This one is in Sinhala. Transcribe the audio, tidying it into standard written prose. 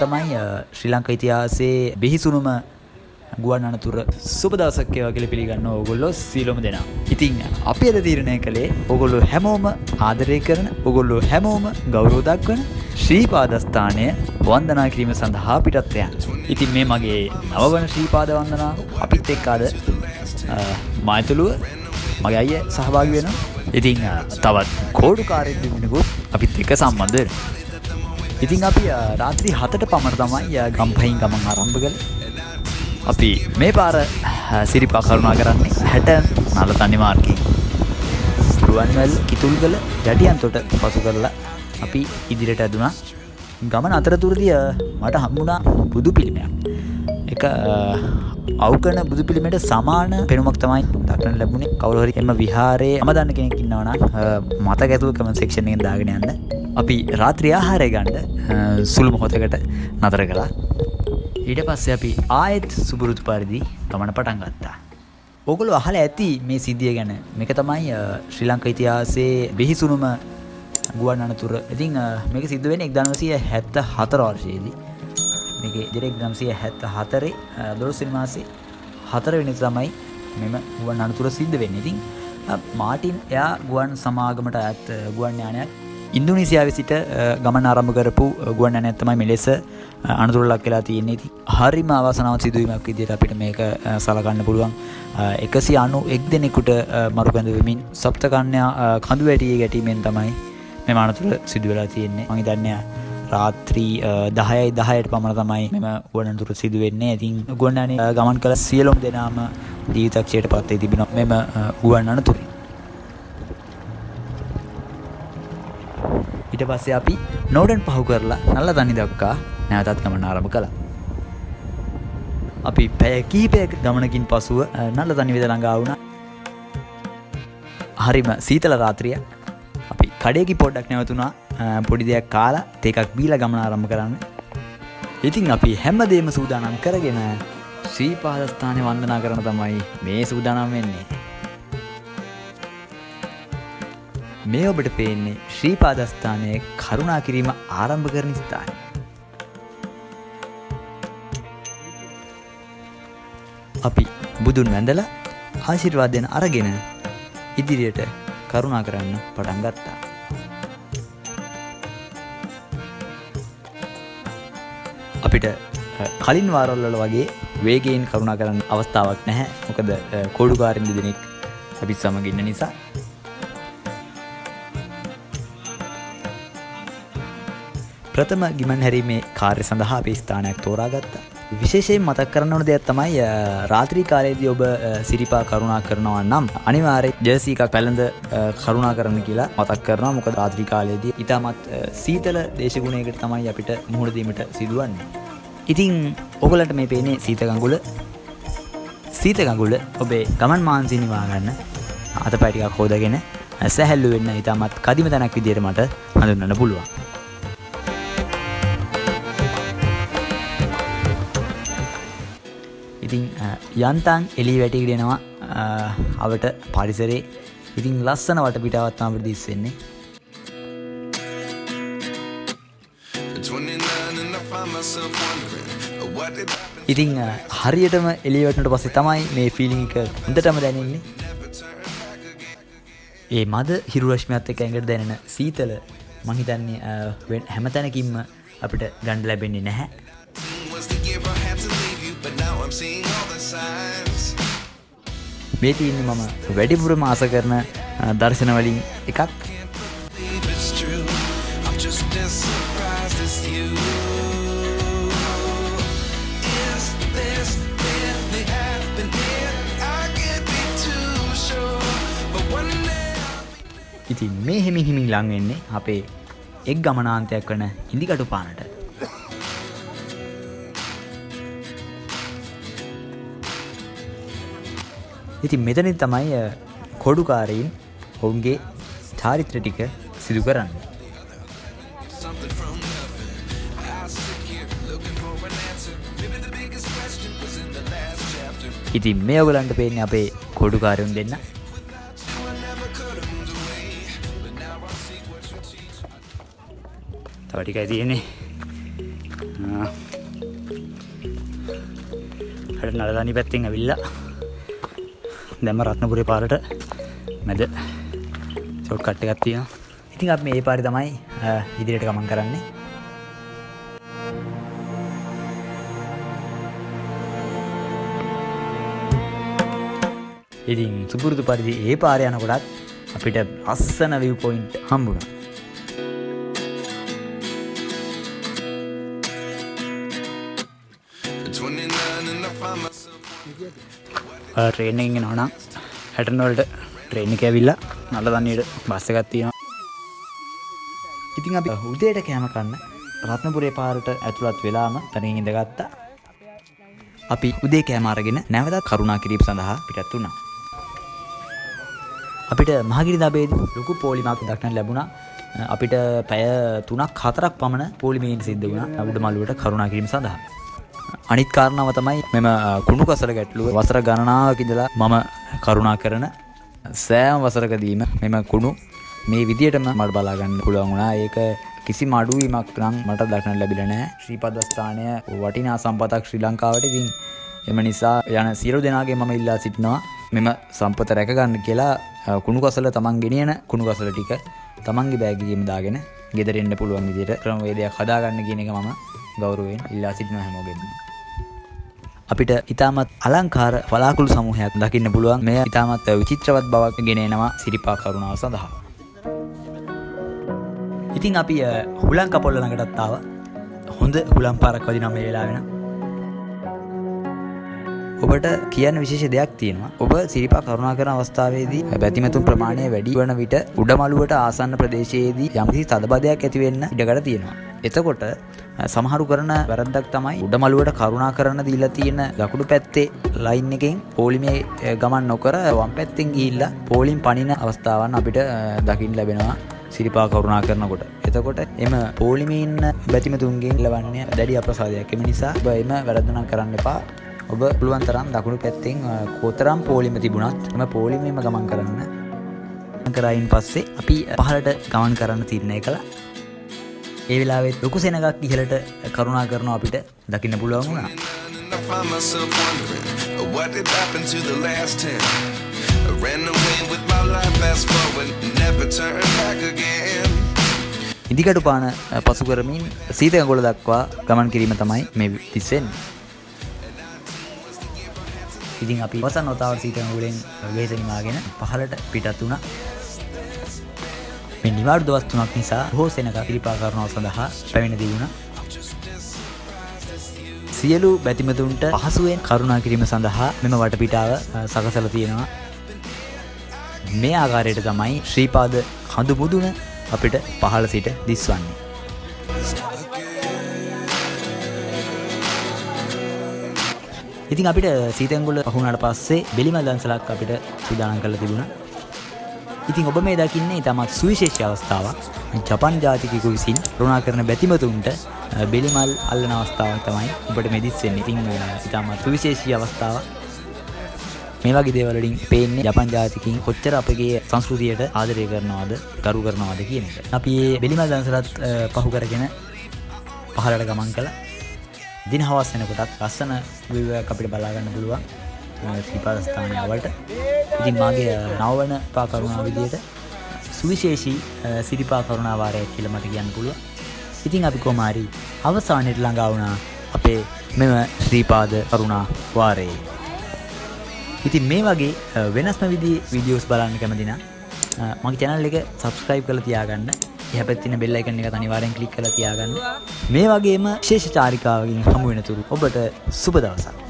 තමයි ශ්‍රී ලංකා ඉතිහාසයේ බිහිසුණුම ගුවන් අනතුර සුබ දවසක් වේවා කියලා පිළිගන්න ඕගොල්ලෝ සීලොම දෙනා. ඉතින් අපි අද තීරණය කළේ ඕගොල්ලෝ හැමෝම ආදරය කරන, ඕගොල්ලෝ හැමෝම ගෞරව දක්වන ශ්‍රී පාදස්ථානය වන්දනා කිරීම සඳහා පිටත් යන්න. ඉතින් මේ මගේ නවවන ශ්‍රී පාද වන්දනාව අපිත් එක්ක අද මායතුළුව මගේ අයියා සහභාගී වෙනවා. ඉතින් තවත් කෝඩුකාරයෙක් දෙන්නෙකුත් අපිත් එක්ක සම්බන්ධ වෙනවා. ඉතින් අපි රාත්‍රී 7ට පමණ තමයි ගම්පහින් ගමන් ආරම්භ කළේ. අපි මේ පාර සිරිපා කරුණා කරන්නේ 60 නලතන්නේ මාර්ගයෙන් රුවන්වැල් කිතුල්ගල යටියන්තොට පසු කරලා අපි ඉදිරියට ඇදුණා. ගමන අතරතුරදී මට හම්බුණා බුදු පිළිමයක්. එක අවකන බුදු පිළිමයට සමාන පෙනුමක් තමයි දක්නට ලැබුණේ. කවුරු හරි එම විහාරයේ මම දන්න කෙනෙක් ඉන්නවා නම් මතක ඇතුව කමෙන්ට් සෙක්ෂන් එකෙන් දාගෙන යන්න. අපි රාත්‍රී ආහාරය ගන්න සුළු මොහොතකට නතර කළා. ඊට පස්සේ අපි ආයෙත් සුබුරුදු පරිදි ගමන පටන් ගත්තා. ඕගොල්ලෝ අහලා ඇති මේ සිද්ධිය ගැන. මේක තමයි ශ්‍රී ලංකා ඉතිහාසයේ බිහිසුණුම ගුවන් අනතුර. ඉතින් මේක සිද්ධ වෙන්නේ 1974 වර්ෂයේදී. මේකේ ඉදිරියට 1974 12 වෙනි මාසේ 4 වෙනිදා තමයි මෙම ගුවන් අනතුර සිද්ධ වෙන්නේ. ඉතින් මාටින් එයා ගුවන් සමාගමට අයත් ගුවන් යානයක් ඉන්දුනීසියාවේ සිට ගමන ආරම්භ කරපු ගුවන් යානයක් තමයි මෙලෙස අනතුර ලක් වෙලා තියෙන්නේ. ඉතින් හරිම අවාසනාවන්ත සිදුවීමක් විදිහට අපිට මේක සලකන්න පුළුවන්. 191 දෙනෙකුට මරුපැඳ වෙමින් සප්තකන්‍යා කඳු වැටියේ ගැටීමෙන් තමයි මේ අනතුර සිදු වෙලා තියෙන්නේ. මම හිතන්නේ රාත්‍රී 10:10ට පමණ තමයි මෙම ගුවන් අනතුර සිදු වෙන්නේ. ඉතින් ගුවන් යානයේ ගමන් කළ සියලුම දෙනාම ජීවිතක්ෂයට පත් වී තිබෙනවා මෙම ගුවන් අනතුරින්. ඊට පස්සේ අපි නෝඩන් පහු කරලා නල්ලතනි දක්වා නැවතත් ගමන ආරම්භ කළා. අපි පැය කිහිපයක ගමනකින් පසුව නල්ලතනි වෙද ළඟා වුණා. හරිම සීතල රාත්‍රියක්. අපි කඩේකි පොඩ්ඩක් නැවතුණා. පොඩි දෙයක් කාලා තේ එකක් බීලා ගමන ආරම්භ කරන්න. ඉතින් අපි හැමදේම සූදානම් කරගෙන ශ්‍රී පාදස්ථානේ වන්දනා කරන තමයි මේ සූදානම් වෙන්නේ. මේ ඔබට පේන්නේ ශ්‍රී පාදස්ථානයේ කරුණා කිරීම ආරම්භ කරන ස්ථානය. අපි බුදුන් වැඳලා ආශිර්වාදයෙන් අරගෙන ඉදිරියට කරුණා කරන්න පටන් ගත්තා. අපිට කලින් වාරවල වගේ වේගයෙන් කරුණා කරන්න අවස්ථාවක් නැහැ. මොකද කෝඩුකාරින් දෙදෙනෙක් අපි සමග ඉන්න නිසා. ප්‍රථම ගිමන් හැරීමේ කාර්ය සඳහා අපි ස්ථානයක් තෝරාගත්තා. විශේෂයෙන් මතක් කරන්න ඕන දෙයක් තමයි රාත්‍රී කාලයේදී ඔබ සිරිපා කරුණා කරනවා නම් අනිවාර්යයෙන් ජර්සි එකක් පැළඳ කරුණා කරන්න කියලා මතක් කරනවා. මොකද රාත්‍රී කාලයේදී ඊටමත් සීතල දේශගුණයකට තමයි අපිට මුහුණ දීමට සිදුවන්නේ. ඉතින් ඔයගලන්ට මේ පේන්නේ සීත ගඟුල. සීත ගඟුල ඔබේ ගමන් මාංශය නිවා ගන්න අතපය ටිකක් හොදගෙන සැහැල්ලු වෙන්න ඊටමත් කදිම තැනක් විදියට මට හඳුන්වන්න පුළුවන්. ඉතින් යන්තම් එළිය වැටිගෙන එනවා අවට පරිසරේ. ඉතින් ලස්සන වටපිටාවක් තමයි දිස් වෙන්නේ. ඉතින් හරියටම එළිය වැටුණට පස්සේ තමයි මේ ෆීලිං එක හොඳටම දැනෙන්නේ. ඒ මද හිරු රශ්මියත් එක්ක ඇඟට දැනෙන සීතල මං හිතන්නේ හැම තැනකින්ම අපිට ගන්න ලැබෙන්නේ නැහැ. මේ තියෙන්නේ මම වැඩිපුරම ආස කරන දර්ශන වලින් එකක්. ඉතින් මේ හිමින් ලං වෙන්නේ අපේ එක් ගමනාන්තයක් වන ඉන්දිකටු පානට. ඉතින් මෙතනින් තමයි කොඩුකාරයින් ඔවුන්ගේ චාරිත්‍ර ටික සිදු කරන්නේ. ඉතින් මේ ඔයගලන්ට පේන්නේ අපේ කොඩුකාරයන් දෙන්න. තව ටිකයි තියෙන්නේ. හරියට නලදානි පැත්තෙන් ඇවිල්ලා දැම්ම රත්නපුරේ පාරට මැද ෂොට් කට් එකක් තියෙනවා. ඉතින් අපි මේ පාරේ තමයි ඉදිරියට ගමන් කරන්නේ. ඉතින් සුපුරුදු පරිදි ඒ පාරේ යනකොටත් අපිට අස්සන view point හම්බුණා. ට්‍රේන් එකකින් යනවා නම් හැටන් වලට ට්‍රේන් එක ඇවිල්ලා නලදන්නියට බස් එකක් තියෙනවා. ඉතින් අපි උදේට කෑම කන්න රත්නපුරේ පාරට ඇතුළත් වෙලාම තනියෙන් ඉඳගත්තා. අපි උදේ කෑම අරගෙන නැවතත් කරුණා කිරීම සඳහා පිටත් වුණා. අපිට මහගිරිදබේදී ලොකු පොලිමක් දක්නට ලැබුණා. අපිට පැය 3ක් 4ක් පමණ පොලිමේන් සිද්ධ වුණා උඩමළුවට කරුණා කිරීම සඳහා. අනිත් කාරණාව තමයි මෙම කුණු කසල ගැටලුව වසර ගණනාවක ඉඳලා මම කරුණා කරන සෑම වසරකදීම මෙම කුණු මේ විදියටම මට බලා ගන්න පුළුවන් වුණා. ඒක කිසිම අඩුවීමක් නම් මට දක්නට ලැබිලා නැහැ. ශ්‍රීපදස්ථානය වටිනා සම්පතක් ශ්‍රී ලංකාවට. ඉතින් එම නිසා යන සියලු දෙනාගේ මම ඉල්ලා සිටිනවා මෙම සම්පත රැක ගන්න කියලා. කුණු කසල තමන් ගෙනියන කුණු කසල ටික තමන්ගේ බෑග් එකේම දාගෙන ගෙදර එන්න පුළුවන් විදියට ක්‍රමවේදයක් හදා ගන්න කියන එක මම ගෞරවයෙන් ඉල්ලා සිටිනවා හැමෝගෙම. අපිට ඉතාමත් අලංකාර වලාකුළු සමූහයක් දකින්න පුළුවන්. මෙය ඉතාමත් විචිත්‍රවත් බවක් ගෙන එනවා සිරිපා කරුණාව සඳහා. ඉතින් අපි හුලං කපොල්ල ළඟටත් ආවා. හොඳ හුලං පාරක් වදිනා මේ වෙලාව වෙන. ඔබට කියන්න විශේෂ දෙයක් තියෙනවා. ඔබ සිරිපා කරුණා කරන අවස්ථාවේදී බැතිමතුන් ප්‍රමාණය වැඩි වන විට උඩමළුවට ආසන්න ප්‍රදේශයේදී යම්කිසි තදබදයක් ඇති වෙන්න ඉඩකඩ තියෙනවා. එතකොට සමහරු කරන වැරද්දක් තමයි උඩමළුවට කරුණා කරන දීලා තියෙන දකුණු පැත්තේ ලයින් එකෙන් පොලිමේ ගමන් නොකර වම් පැත්තෙන් ගිහිල්ලා පොලිම් පනින අවස්ථාවන් අපිට දකින්න ලැබෙනවා සිරිපා කරුණා කරනකොට. එතකොට එම පොලිමේ ඉන්න බැතිමතුන්ගෙන් ලැබන්නේ දැඩි අප්‍රසාදයක්. එම නිසා ඔබ එම වැරද්ද නම් කරන්න එපා. ඔබ පුළුවන් තරම් දකුණු පැත්තෙන් කොතරම් පොලිම තිබුණත් එම පොලිමේම ගමන් කරන්න. කරායින් පස්සේ අපි පහළට ගමන් කරන්න තීරණය කළා. ඒ වෙලාවෙත් ලොකු සෙනගක් ඉහළට කරුණා කරනවා අපිට දකින්න පුළුවන් වුණා. ඉදිකටු පාන පසු කරමින් සීතගඟුල දක්වා ගමන් කිරීම තමයි මේ තිස්සෙන්නේ. ඉතින් අපි වසන් වතාවට සීතගඟුලෙන් වෙහෙස නිවාගෙන පහළට පිටත් වුණා. මේ නිවාඩු දවස් 3ක් නිසා බොහෝ සෙනග සිරිපා කරුණාව සඳහා පැමිණ දී වුණා. සියලු බැතිමතුන්ට පහසුවෙන් කරුණා කිරීම සඳහා මෙම වටපිටාව සකසලා තියෙනවා. මේ ආකාරයට තමයි ශ්‍රීපාද කඳු මුදුන අපිට පහළ සිට දිස්වන්නේ. ඉතින් අපිට සීතගඟුල පහුණාට පස්සේ බෙලිමල් දන්සලක් අපිට සූදානම් කරලා තිබුණා. ඉතින් ඔබ මේ දකින්නේ ඉතාමත් සුවිශේෂී අවස්ථාවක්. ජපන් ජාතිකයෙකු විසින් කරුණා කරන බැතිමතුන්ට බෙලිමල් අල්ලන අවස්ථාවක් තමයි ඔබට මේ දිස්සෙන්නේ. ඉතින් ඉතාමත් සුවිශේෂී අවස්ථාවක්. මේ වගේ දේවල් වලින් පේන්නේ ජපන් ජාතිකයින් කොච්චර අපගේ සංස්කෘතියට ආදරය කරනවද, ගරු කරනවද කියන එක. අපි මේ බෙලිමල් දන්සලත් පහු කරගෙන පහළට ගමන් කළා. දින හවස වෙනකොටත් ලස්සන view එකක් අපිට බලා ගන්න පුළුවන් ශ්‍රීපාදස්ථානයේ අවලට. ඉතින් මාගේ නවවන පා කරුණා විදියට සුවිශේෂී සිරිපා කරුණා වාරයක් කියලා මට කියන්න පුළුවන්. ඉතින් අපි කොහොම හරි අවසානයේ ළඟා වුණා අපේ මෙම ශ්‍රීපාද කරුණා වාරයේ. ඉතින් මේ වගේ වෙනස්ම විදිහේ වීඩියෝස් බලන්න කැමති නම් මගේ channel එක subscribe කරලා තියාගන්න. එහා පැත්තේ තියෙන bell icon එකත් අනිවාර්යෙන් click කරලා තියාගන්න. මේ වගේම විශේෂ චාරිකාවකින් හමු වෙනතුරු ඔබට සුබ දවසක්.